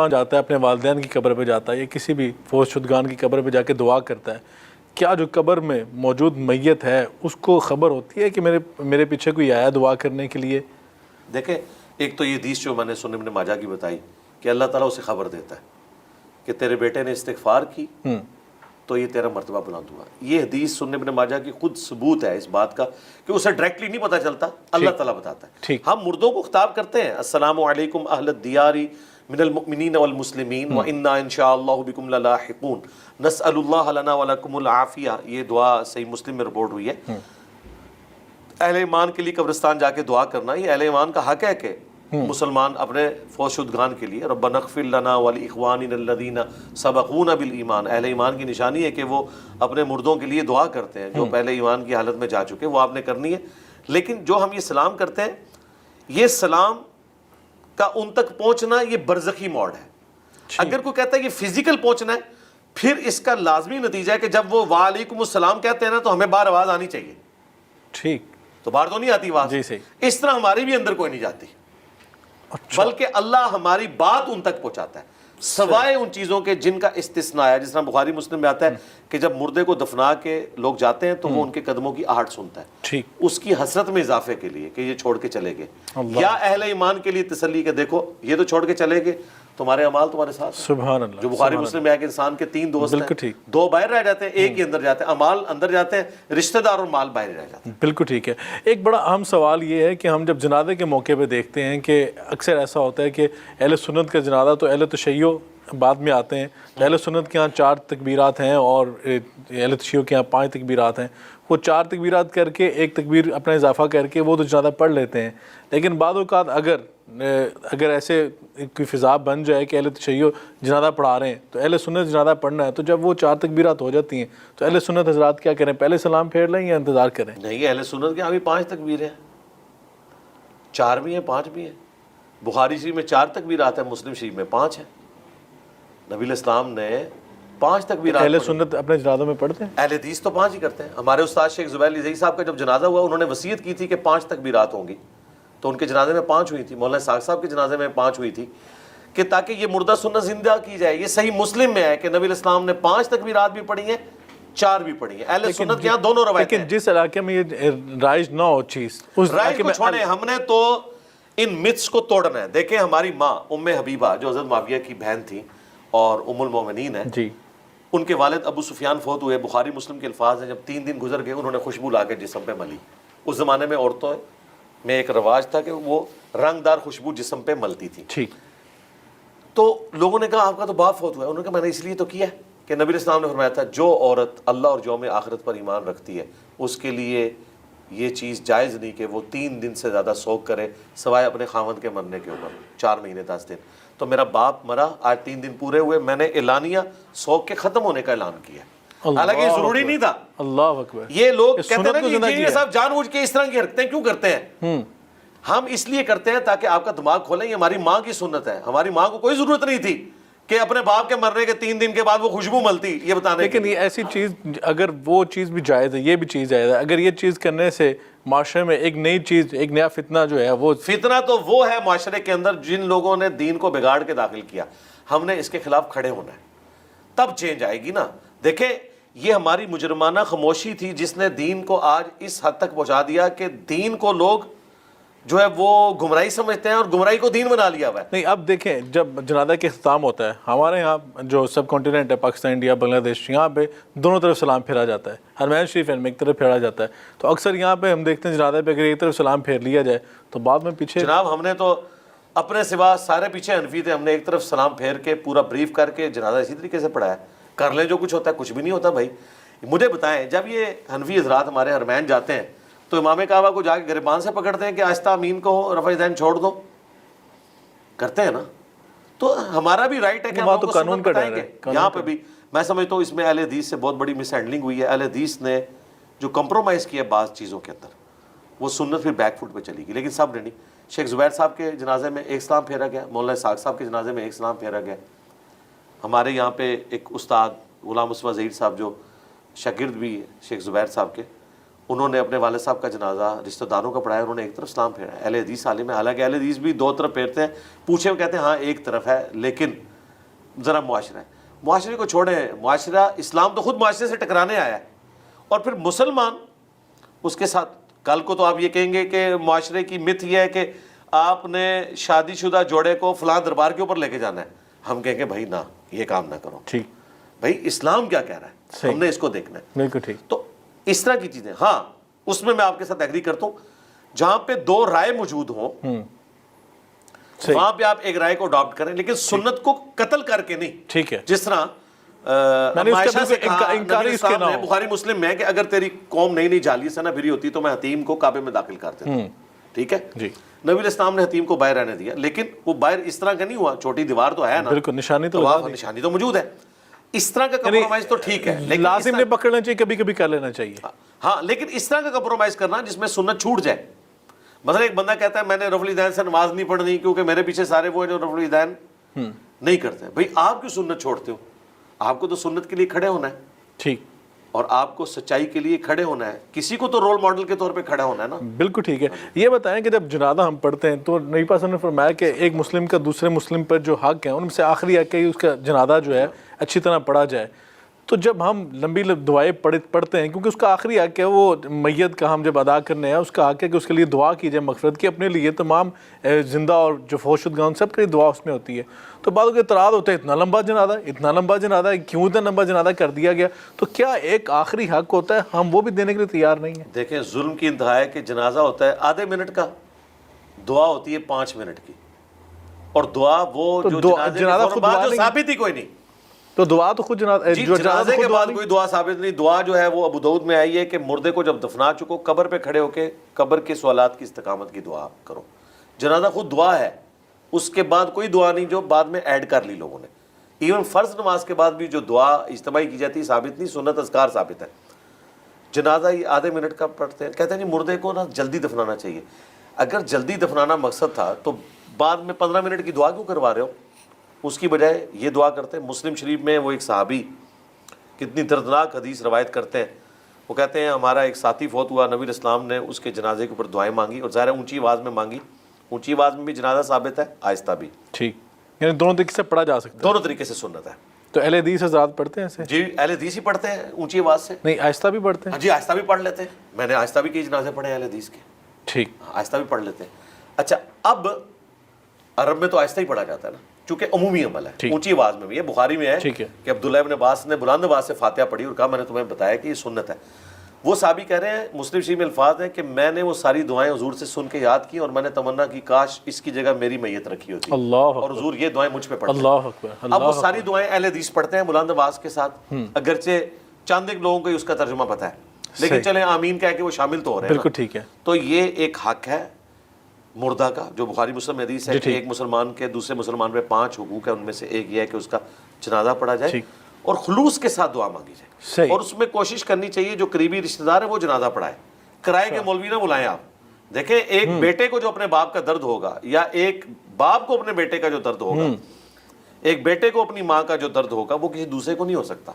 جاتا ہے اپنے والدین کی قبر پہ جاتا ہے یا کسی بھی فوت شدگان کی قبر پہ جا کے دعا کرتا ہے، کیا جو قبر میں موجود میت ہے اس کو خبر ہوتی ہے کہ میرے پیچھے کوئی آیا دعا کرنے کے لیے؟ دیکھیں، ایک تو یہ حدیث جو میں نے سنن ابن ماجہ کی بتائی کہ اللہ تعالیٰ اسے خبر دیتا ہے کہ تیرے بیٹے نے استغفار کی تو یہ تیرا مرتبہ بلند ہوا. یہ حدیث سنن ابن ماجہ کی خود ثبوت ہے اس بات کا کہ اسے ڈائریکٹلی نہیں پتہ چلتا، اللہ تعالیٰ بتاتا ہے. ہم مردوں کو خطاب کرتے ہیں، السلام علیکم اہل الدیار من المؤمنین والمسلمین وَإِنَّا إِن شَاءَ اللَّهُ بِكُمْ لَلَاحِقُونَ نَسْأَلُ اللَّهَ لَنَا وَلَكُمُ الْعَافِيَةَ. یہ دعا صحیح مسلم میں رپورٹ ہوئی ہے. اہل ایمان کے لیے قبرستان جا کے دعا کرنا یہ اہل ایمان کا حق ہے کہ مسلمان اپنے فوت شدگان کے لیے ربنا اغفر لنا ولاخواننا الذین سبقونا بالایمان، اہل ایمان کی نشانی ہے کہ وہ اپنے مردوں کے لیے دعا کرتے ہیں جو پہلے ایمان کی حالت میں جا چکے، وہ آپ نے کرنی ہے. لیکن جو ہم یہ سلام کرتے ہیں، یہ سلام کا ان تک پہنچنا یہ برزخی موڈ ہے. اگر کوئی کہتا ہے یہ فزیکل پہنچنا ہے، پھر اس کا لازمی نتیجہ ہے کہ جب وہ وعلیکم السلام کہتے ہیں نا تو ہمیں باہر آواز آنی چاہیے. ٹھیک، تو باہر تو نہیں آتی آواز. جی صحیح. اس طرح ہماری بھی اندر کوئی نہیں جاتی، بلکہ اللہ ہماری بات ان تک پہنچاتا ہے سوائے ان چیزوں کے جن کا استثناء ہے. جس طرح بخاری مسلم میں آتا ہے کہ جب مردے کو دفنا کے لوگ جاتے ہیں تو وہ ان کے قدموں کی آہٹ سنتا ہے، ٹھیک، اس کی حسرت میں اضافے کے لیے کہ یہ چھوڑ کے چلے گئے، یا اہل ایمان کے لیے تسلی کہ دیکھو یہ تو چھوڑ کے چلے گئے، تمہارے اعمال تمہارے ساتھ. سبحان اللہ. جو بخاری مسلم میں ہے کہ انسان کے 3 دوست بالکل ہیں، ٹھیک، 2 باہر رہ جاتے ہیں، ایک ہی اندر جاتے ہیں. اعمال اندر جاتے ہیں، رشتہ دار اور مال باہر رہ جاتے ہیں. بالکل ٹھیک ہے. ایک بڑا اہم سوال یہ ہے کہ ہم جب جنازے کے موقع پہ دیکھتے ہیں کہ اکثر ایسا ہوتا ہے کہ اہل سنت کا جنازہ تو اہل تشیع بعد میں آتے ہیں. اہل سنت کے ہاں 4 تکبیرات ہیں اور اہل تشیع کے ہاں 5 تکبیرات ہیں. وہ 4 تکبیرات کر کے ایک تکبیر اپنا اضافہ کر کے وہ تو جنازہ پڑھ لیتے ہیں. لیکن بعض اوقات اگر ایسے کوئی فضا بن جائے کہ اہل تشیع جنازہ پڑھا رہے ہیں تو اہل سنت جنازہ پڑھنا ہے، تو جب وہ 4 تکبیرات ہو جاتی ہیں تو اہل سنت حضرات کیا کریں؟ پہلے سلام پھیر لیں یا انتظار کریں؟ نہیں، اہل سنت کے یہاں بھی 5 تکبیریں ہیں، 4 بھی ہیں 5 بھی ہیں. بخاری شریف میں 4 تکبیرات ہیں، مسلم شریف میں 5 ہیں. نبی الاسلام نے 5 تکبیرات. اہل سنت اپنے جنازوں میں پڑھتے ہیں؟ اہل حدیث تو 5 ہی کرتے ہیں. ہمارے استاد شیخ زبیر علی زئی صاحب کا جب جنازہ ہوا انہوں نے وصیت کی تھی کہ 5 تکبیرات ہوں گی، تو ان کے جنازے میں 5 ہوئی تھی. مولانا اسحاق صاحب کے جنازے میں 5 ہوئی تھی کہ تاکہ یہ مردہ سنت زندہ کی جائے. یہ صحیح مسلم میں ہے کہ نبی الاسلام نے 5 تکبیرات بھی پڑھی ہیں، 4 بھی پڑھی ہیں. اہل سنت کے یہاں دونوں روایتیں ہیں. لیکن جس علاقے میں یہ رائج نہ ہو چیز، اس رائج کو چھوڑیں، ہم نے تو ان متس کو توڑنا ہے. دیکھیں ہماری ماں ام حبیبہ جو حضرت معاویہ کی بہن تھی اور ام المومنین ہے، جی، ان کے والد ابو سفیان فوت ہوئے. بخاری مسلم کے الفاظ ہیں جب 3 دن گزر گئے انہوں نے خوشبو لا کے جسم پہ ملی. اس زمانے میں عورتوں میں ایک رواج تھا کہ وہ رنگ دار خوشبو جسم پہ ملتی تھی. ٹھیک. تو لوگوں نے کہا آپ کا تو باپ فوت ہوا ہے. انہوں نے کہا میں نے اس لیے تو کیا ہے کہ نبی الاسلام نے فرمایا تھا جو عورت اللہ اور یوم آخرت پر ایمان رکھتی ہے اس کے لیے یہ چیز جائز نہیں کہ وہ 3 دن سے زیادہ سوگ کرے سوائے اپنے خاوند کے مرنے کے اوپر 4 مہینے 10 دن. تو میرا باپ مرا، آج 3 دن پورے ہوئے، میں نے اعلانیہ سوگ کے ختم ہونے کا اعلان کیا. حالانکہ یہ ضروری نہیں تھا. اللہ اکبر. یہ لوگ کہتے ہیں نا کہ انجینئر صاحب جان بوجھ کے اس طرح کی حرکتیں کیوں کرتے ہیں؟ ہم اس لیے کرتے ہیں تاکہ آپ کا دماغ کھولیں. یہ ہماری ماں کی سنت ہے. ہماری ماں کو کوئی ضرورت نہیں تھی کہ اپنے باپ کے مرنے کے 3 دن کے بعد وہ خوشبو ملتی یہ بتانے. لیکن یہ ایسی چیز، اگر وہ چیز بھی جائز ہے یہ بھی چیز جائز ہے. اگر یہ چیز کرنے سے معاشرے میں ایک نئی چیز، ایک نیا فتنہ جو ہے وہ فتنہ تو وہ ہے معاشرے کے اندر جن لوگوں نے دین کو بگاڑ کے داخل کیا. ہم نے اس کے خلاف کھڑے ہونا ہے، تب چینج آئے گی نا. دیکھیں یہ ہماری مجرمانہ خاموشی تھی جس نے دین کو آج اس حد تک پہنچا دیا کہ دین کو لوگ جو ہے وہ گمراہی سمجھتے ہیں اور گمراہی کو دین بنا لیا ہوا ہے. نہیں. اب دیکھیں جب جنازہ کے اختتام ہوتا ہے ہمارے یہاں جو سب کانٹیننٹ ہے پاکستان، انڈیا، بنگلہ دیش، یہاں پہ دونوں طرف سلام پھیرا جاتا ہے. حرمین شریف میں ایک طرف پھیرا جاتا ہے. تو اکثر یہاں پہ ہم دیکھتے ہیں جنازے پہ اگر ایک طرف سلام پھیر لیا جائے تو بعد میں پیچھے. جناب ہم نے تو اپنے سوا سارے پیچھے حنفی تھے، ہم نے ایک طرف سلام پھیر کے پورا بریف کر کے جنازہ اسی طریقے سے پڑھایا. کر لیں جو کچھ ہوتا ہے، کچھ بھی نہیں ہوتا بھائی. مجھے بتائیں جب یہ حنفی حضرات ہمارے حرمین جاتے ہیں تو امام کعبہ کو جا کے گریبان سے پکڑتے ہیں کہ آہستہ امین کہو، رفع دین چھوڑ دو، کرتے ہیں نا. تو ہمارا بھی رائٹ ہے کہ ہم لوگوں کو سنت بتائیں گے. یہاں پہ بھی میں سمجھتا ہوں اس میں اہل حدیث سے بہت بڑی مس ہینڈلنگ ہوئی ہے. اہل حدیث نے جو کمپرومائز کیا بعض چیزوں کے اندر وہ سنت پھر بیک فٹ پہ چلی گئی. لیکن سب نے نہیں. شیخ زبیر صاحب کے جنازے میں ایک سلام پھیرا گیا، مولانا اسحاق صاحب کے جنازے میں ایک سلام پھیرا گیا. ہمارے یہاں پہ ایک استاد غلام مصطفیٰ ظہیر صاحب جو شاگرد بھی شیخ زبیر صاحب کے، انہوں نے اپنے والد صاحب کا جنازہ رشتہ داروں کا پڑھایا, انہوں نے ایک طرف اسلام پھیرا. اہل حدیث عالم ہے, حالانکہ اہل حدیث بھی دو طرف پھیرتے ہیں, پوچھے وہ کہتے ہیں ہاں ایک طرف ہے, لیکن ذرا معاشرہ ہے, معاشرے کو چھوڑیں, معاشرہ اسلام تو خود معاشرے سے ٹکرانے آیا ہے, اور پھر مسلمان اس کے ساتھ. کل کو تو آپ یہ کہیں گے کہ معاشرے کی مت یہ ہے کہ آپ نے شادی شدہ جوڑے کو فلاں دربار کے اوپر لے کے جانا ہے, ہم کہیں گے بھائی نہ, یہ کام نہ کرو. ٹھیک, بھائی اسلام کیا کہہ رہا ہے, ہم نے اس کو دیکھنا ہے. بالکل ٹھیک. تو اس طرح کی چیزیں, ہاں اس میں آپ کے ساتھ ایگری کرتا ہوں, جہاں پہ دو رائے موجود ہوں وہاں پہ آپ ایک رائے کو اڈاپٹ کریں, لیکن سنت کو قتل کر کے نہیں. ٹھیک ہے, جس طرح عائشہ سے کہا نبی اسلام نے, بخاری مسلم میں, کہ اگر تیری قوم نئی نئی جالی سے نہ بھری ہوتی تو میں حتیم کو کعبے میں داخل کر دیتا. ٹھیک ہے جی, نبی اسلام نے حتیم کو باہر رہنے دیا, لیکن وہ باہر اس طرح کا نہیں ہوا, چھوٹی دیوار تو ہے نا, بالکل نشانی تو نشانی تو موجود ہے. اس طرح کا کمپرومائز تو ٹھیک ہے, لیکن لازم نہیں پکڑنا چاہیے, کبھی کبھی کر لینا چاہیے. ہاں, لیکن اس طرح کا کمپرومائز کرنا جس میں سنت چھوٹ جائے. مثلا ایک بندہ کہتا ہے میں نے رفع الیدین سے نماز نہیں پڑھنی کیونکہ میرے پیچھے سارے وہ ہیں جو رفع الیدین نہیں کرتے. بھائی آپ کیوں سنت چھوڑتے ہو؟ آپ کو تو سنت کے لیے کھڑے ہونا ہے. ٹھیک, اور آپ کو سچائی کے لیے کھڑے ہونا ہے, کسی کو تو رول ماڈل کے طور پہ کھڑا ہونا ہے نا. بالکل ٹھیک ہے. یہ بتائیں کہ جب جنازہ ہم پڑھتے ہیں تو نبی پاک نے فرمایا کہ ایک مسلم کا دوسرے مسلم پر جو حق ہے ان میں سے آخری حق ہے اس کا جنازہ جو ہے اچھی طرح پڑھا جائے. تو جب ہم لمبی دعائیں پڑھتے ہیں, کیونکہ اس کا آخری حق ہے وہ میت کا ہم جب ادا کرنے ہیں, اس کا حق ہے کہ اس کے لیے دعا کی جائے مغفرت کی, اپنے لیے تمام زندہ اور جو فوت شدگان ان سب کے لیے دعا اس میں ہوتی ہے. تو بعض کے اعتراض ہوتے ہیں اتنا لمبا جنازہ ہے, کیوں اتنا لمبا جنازہ کر دیا گیا؟ تو کیا ایک آخری حق ہوتا ہے, ہم وہ بھی دینے کے لیے تیار نہیں ہیں؟ دیکھیں ظلم کی انتہا ہے کہ جنازہ ہوتا ہے آدھے منٹ کا, دعا ہوتی ہے 5 منٹ کی, اور دعا وہ جو جنازے کے بعد جو ثابت ہی کوئی نہیں. تو دعا تو خود جنازے کے بعد کوئی دعا ثابت نہیں. دعا جو ہے وہ ابو داؤد میں آئی ہے کہ مردے کو جب دفنا چکو قبر پہ کھڑے ہو کے قبر کے سوالات کی استقامت کی دعا کرو. جنازہ خود دعا ہے, اس کے بعد کوئی دعا نہیں جو بعد میں ایڈ کر لی لوگوں نے. ایون فرض نماز کے بعد بھی جو دعا اجتماعی کی جاتی ہے ثابت نہیں, سنت اذکار ثابت ہے. جنازہ یہ آدھے منٹ کا پڑھتے ہیں, کہتے ہیں نہیں مردے کو نا جلدی دفنانا چاہیے. اگر جلدی دفنانا مقصد تھا تو بعد میں 15 منٹ کی دعا کیوں کروا رہے ہو؟ اس کی بجائے یہ دعا کرتے ہیں. مسلم شریف میں وہ ایک صحابی کتنی دردناک حدیث روایت کرتے ہیں, وہ کہتے ہیں ہمارا ایک ساتھی فوت ہوا, نبی اسلام نے اس کے جنازے کے اوپر دعائیں مانگی, اور ظاہر اونچی آواز میں مانگی. اونچی آواز میں بھی جنازہ ثابت ہے, آہستہ بھی. ٹھیک, یعنی دونوں طریقے سے پڑھا جا سکتا ہے. دونوں طریقے سے سنت ہے. تو اہل حدیث حضرات پڑھتے ہیں ایسے؟ جی اہل حدیث ہی پڑھتے ہیں اونچی آواز سے. نہیں آہستہ بھی پڑھتے ہیں؟ جی آہستہ بھی پڑھ لیتے ہیں, میں نے آہستہ بھی کئی جنازے پڑھے اہل حدیث کے. ٹھیک, آہستہ بھی پڑھ لیتے ہیں. اچھا, اب عرب میں تو آہستہ ہی پڑھا جاتا ہے نا, چونکہ عمومی عمل ہے. اونچی آواز میں بھی ہے, بخاری میں ہے کہ عبداللہ ابن عباس نے بلند آواز سے فاتحہ پڑھی اور کہا میں نے تمہیں بتایا کہ یہ سنت ہے. وہ صحابی کہہ رہے ہیں, مسلم شریف میں الفاظ ہیں کہ میں نے وہ ساری دعائیں حضور سے سن کے یاد کی اور میں نے تمنا کی کاش اس کی جگہ میری میت رکھی ہوتی, اور حضور یہ دعائیں مجھ پہ پڑھتے. اللہ اکبر. اب وہ ساری دعائیں اہل حدیث پڑھتے ہیں بلند آواز کے ساتھ, اگرچہ چند ایک لوگوں کو اس کا ترجمہ پتہ ہے, لیکن چلیں آمین کہہ کے وہ شامل تو ہو رہے ہیں. بالکل ٹھیک ہے. تو یہ ایک حق ہے مردہ کا, جو بخاری مسلم حدیث ہے کہ ایک مسلمان کے دوسرے مسلمان پہ 5 حقوق ہیں, ان میں سے ایک یہ ہے کہ اس کا جنازہ پڑھا جائے اور خلوص کے ساتھ دعا مانگی جائے, اور اس میں کوشش کرنی چاہیے جو قریبی رشتہ دار ہے وہ جنازہ پڑھائے. کرائے کے مولوی نہ بلائیں آپ. دیکھیں ایک بیٹے کو جو اپنے باپ کا درد ہوگا, یا ایک باپ کو اپنے بیٹے کا جو درد ہوگا, ایک بیٹے کو اپنی ماں کا جو درد ہوگا, وہ کسی دوسرے کو نہیں ہو سکتا.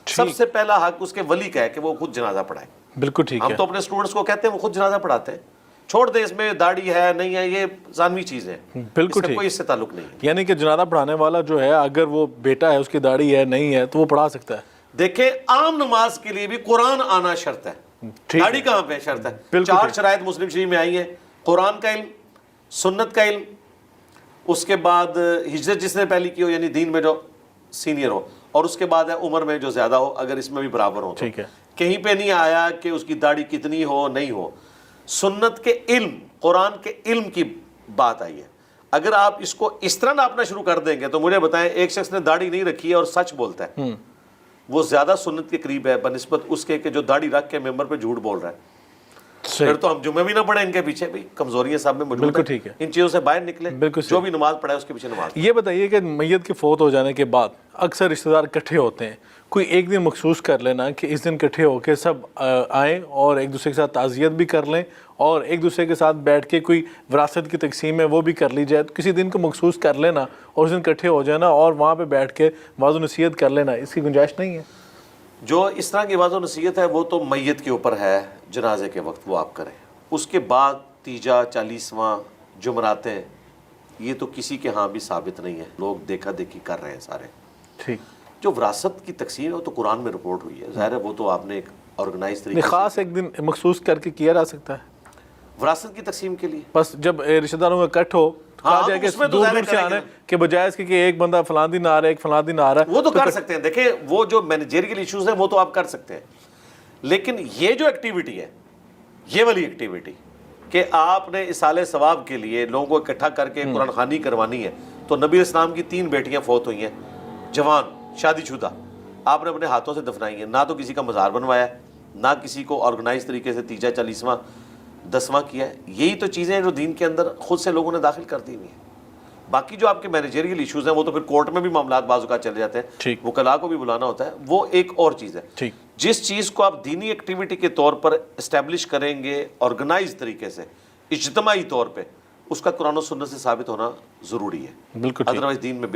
سب سے پہلا حق اس کے ولی کا ہے کہ وہ خود جنازہ پڑھائے. بالکل ٹھیک ہے. ہم تو اپنے اسٹوڈنٹس کو کہتے ہیں وہ خود جنازہ پڑھاتے ہیں, چھوڑ دیں اس میں داڑھی ہے نہیں ہے, یہ ثانوی چیز ہے, بالکل ٹھیک, کوئی اس سے تعلق نہیں ہے. یعنی کہ جنازہ پڑھانے والا جو ہے اگر وہ بیٹا ہے, اس کی داڑھی ہے نہیں ہے, تو وہ پڑھا سکتا ہے. دیکھیں عام نماز کے لیے بھی قرآن آنا شرط ہے, داڑھی کہاں پہ شرط ہے؟ 4 شرائط مسلم شریف میں آئی ہیں, قرآن کا علم, سنت کا علم, اس کے بعد ہجرت جس نے پہلی کی ہو یعنی دین میں جو سینئر ہو, اور اس کے بعد ہے عمر میں جو زیادہ ہو, اگر اس میں بھی برابر ہو. ٹھیک ہے, کہیں پہ نہیں آیا کہ اس کی داڑھی کتنی ہو نہیں ہو. سنت کے علم, قرآن کے علم کی بات آئی ہے. اگر آپ اس کو اس طرح ناپنا شروع کر دیں گے تو مجھے بتائیں ایک شخص نے داڑھی نہیں رکھی ہے اور سچ بولتا ہے, وہ زیادہ سنت کے قریب ہے بنسبت اس کے کہ جو داڑھی رکھ کے ممبر پہ جھوٹ بول رہا ہے. پھر تو ہم جمعہ بھی نہ پڑھیں ان کے پیچھے, بھی کمزوریاں سب میں موجود ہیں, ان چیزوں سے باہر نکلیں, جو بھی نماز پڑھائے اس کے پیچھے نماز. یہ بتائیے کہ میت کے فوت ہو جانے کے بعد اکثر رشتہ دار اکٹھے ہوتے ہیں, کوئی ایک دن مخصوص کر لینا کہ اس دن اکٹھے ہو کے سب آئیں اور ایک دوسرے کے ساتھ تعزیت بھی کر لیں, اور ایک دوسرے کے ساتھ بیٹھ کے کوئی وراثت کی تقسیم ہے وہ بھی کر لی جائے. تو کسی دن کو مخصوص کر لینا اور اس دن اکٹھے ہو جانا اور وہاں پہ بیٹھ کے واعظ و نصیحت کر لینا, اس کی گنجائش نہیں ہے؟ جو اس طرح کی واضح نصیحت ہے وہ تو میت کے اوپر ہے جنازے کے وقت، وہ آپ کریں. اس کے بعد تیجا 40واں جمعراتیں یہ تو کسی کے ہاں بھی ثابت نہیں ہے، لوگ دیکھا دیکھی کر رہے ہیں سارے. ٹھیک. جو وراثت کی تقسیم ہے وہ تو قرآن میں رپورٹ ہوئی ہے، ظاہر ہے وہ تو آپ نے ایک آرگنائز طریقے سے خاص ایک دن مخصوص کر کے کیا جا سکتا ہے وراثت کی تقسیم کے لیے. بس جب رشتہ داروں کا کٹ ہو کہا جائے کہ اس میں تو دور ظاہر دور سے کریں آنا گے ہے کہ بجائے اس کے کہ ایک بندہ فلاں دن آ رہا ہے ایک فلاں دن آ رہا ہے وہ تو کر سکتے ہیں. دیکھیں وہ جو مینیجریل ایشوز ہیں وہ تو آپ کر سکتے ہیں، لیکن یہ جو ایکٹیویٹی ہے، یہ والی ایکٹیویٹی کہ آپ نے اصالہ ثواب کے لیے لوگوں کو اکٹھا کر کے قرآن خوانی کروانی ہے. تو نبی اسلام کی 3 بیٹیاں فوت ہوئی ہیں، جوان شادی شدہ، آپ نے اپنے ہاتھوں سے دفنائی ہیں. نہ تو کسی کا مزار بنوایا ہے، نہ کسی کو آرگنائز طریقے سے تیجا 40واں 10واں کیا ہے. یہی تو چیزیں ہیں جو دین کے اندر خود سے لوگوں نے داخل کر دی ہوئی ہیں. باقی جو آپ کے مینیجریل ایشوز ہیں وہ تو پھر کورٹ میں بھی معاملات بعض اوقات چلے جاتے ہیں، ٹھیک. وکلاء کو بھی بلانا ہوتا ہے، وہ ایک اور چیز ہے. ٹھیک. جس چیز کو آپ دینی ایکٹیویٹی کے طور پر اسٹیبلش کریں گے آرگنائز طریقے سے اجتماعی طور پہ، اس کا قرآن و سنت سے ثابت ہونا ضروری ہے. بالکل. ادروائز دین میں